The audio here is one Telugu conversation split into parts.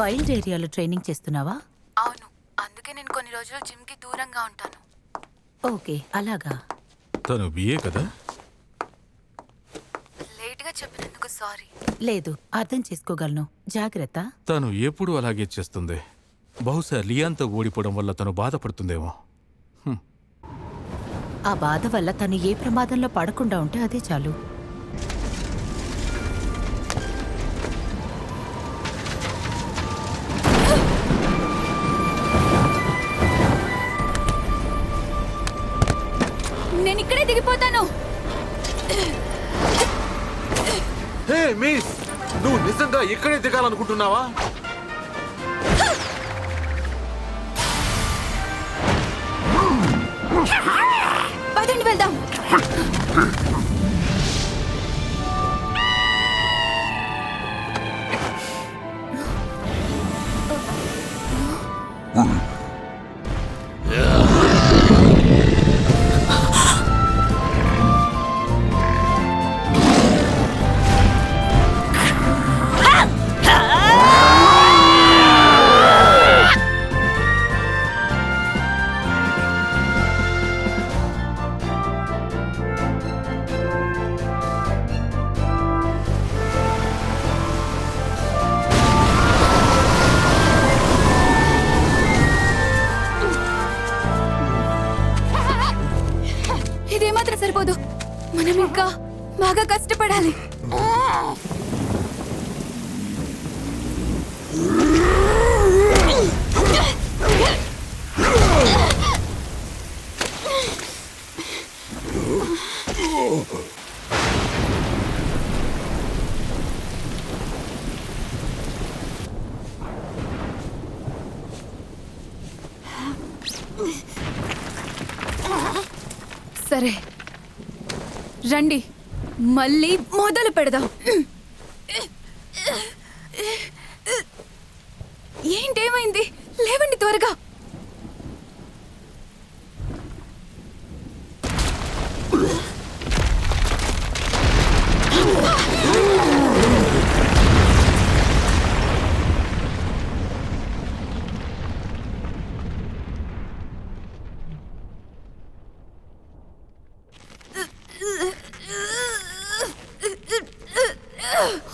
వైల్డ్ ఏరియాలో ట్రైనింగ్ చేస్తున్నావా? అవును, అందుకే నేను కొన్ని రోజులు జిమ్కి దూరంగా ఉంటాను. ఓకే, అలాగా. తను బిఏ కదా? లేట్గా చెప్పినందుకు సారీ. లేదు, అర్థం చేసుకోగలను. జాగ్రత్త. తను ఎప్పుడూ అలాగే చేస్తుంది. బహుశా లియాన్తో ఓడిపోవడం వల్ల తను బాధపడుతుందేమో. ఆ బాధ వల్ల తను ఏ ప్రమాదంలో పడకుండా ఉంటే అదే చాలు. నేను ఇక్కడే దిగిపోతాను. హే మిస్, నువ్వు నిజంగా ఇక్కడే దిగాలనుకుంటున్నావా? పదండి వెళ్దాం. ఇదేమాత్రం సరిపోదు, మనం ఇంకా బాగా కష్టపడాలి. సరే రండి, మళ్ళీ మొదలు పెడదాం. ఏంటేమైంది? లేవండి త్వరగా.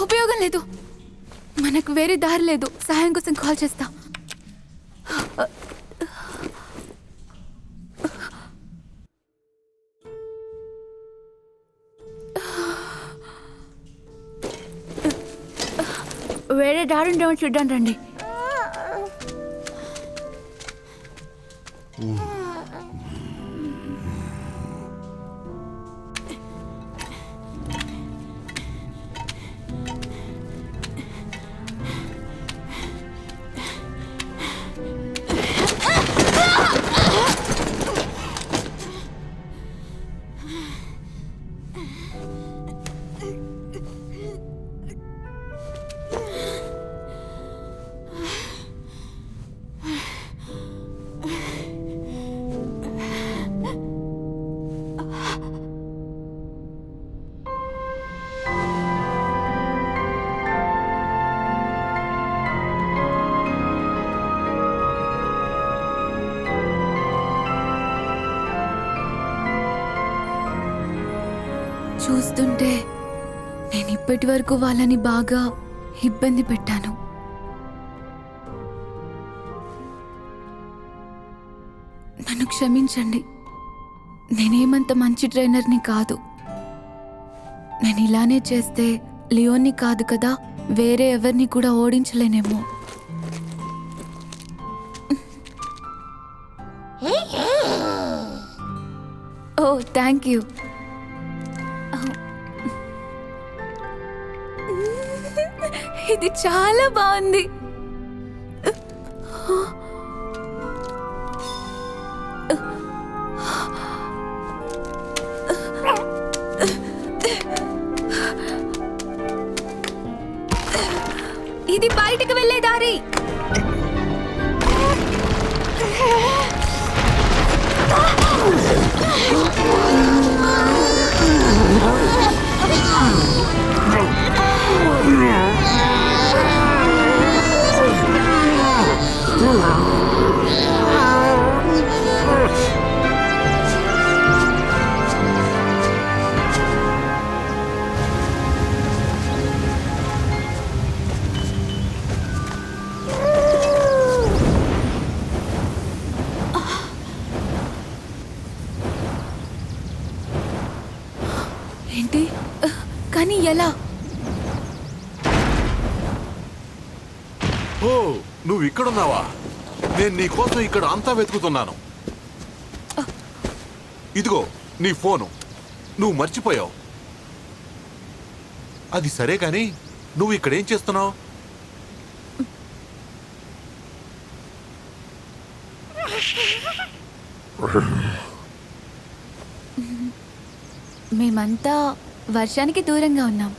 ఉపయోగం లేదు, మనకు వేరే దారి లేదు. సహాయం కోసం కాల్ చేస్తా. వేరే దారి ఉండేమో చూడ్డాను రండి. చూస్తుంటే నేను ఇప్పటి వరకు వాళ్ళని బాగా ఇబ్బంది పెట్టాను. నన్ను క్షమించండి, నేనేమంత మంచి ట్రైనర్ని కాదు. నేను ఇలానే చేస్తే లియోన్ని కాదు కదా, వేరే ఎవరిని కూడా ఓడించలేనేమో. ఓ థ్యాంక్ యూ. ఇది చాలా బాగుంది. ఇది బయటికి వెళ్ళే దారి. కానీ ఎలా? ఓ నువ్వు ఇక్కడున్నావా? నేను నీ కోసం ఇక్కడ అంతా వెతుకుతున్నాను. ఇదిగో నీ ఫోను. నువ్వు మర్చిపోయావు. అది సరే కాని నువ్వు ఇక్కడేం చేస్తున్నావు? మేమంతా వర్షానికి దూరంగా ఉన్నాం.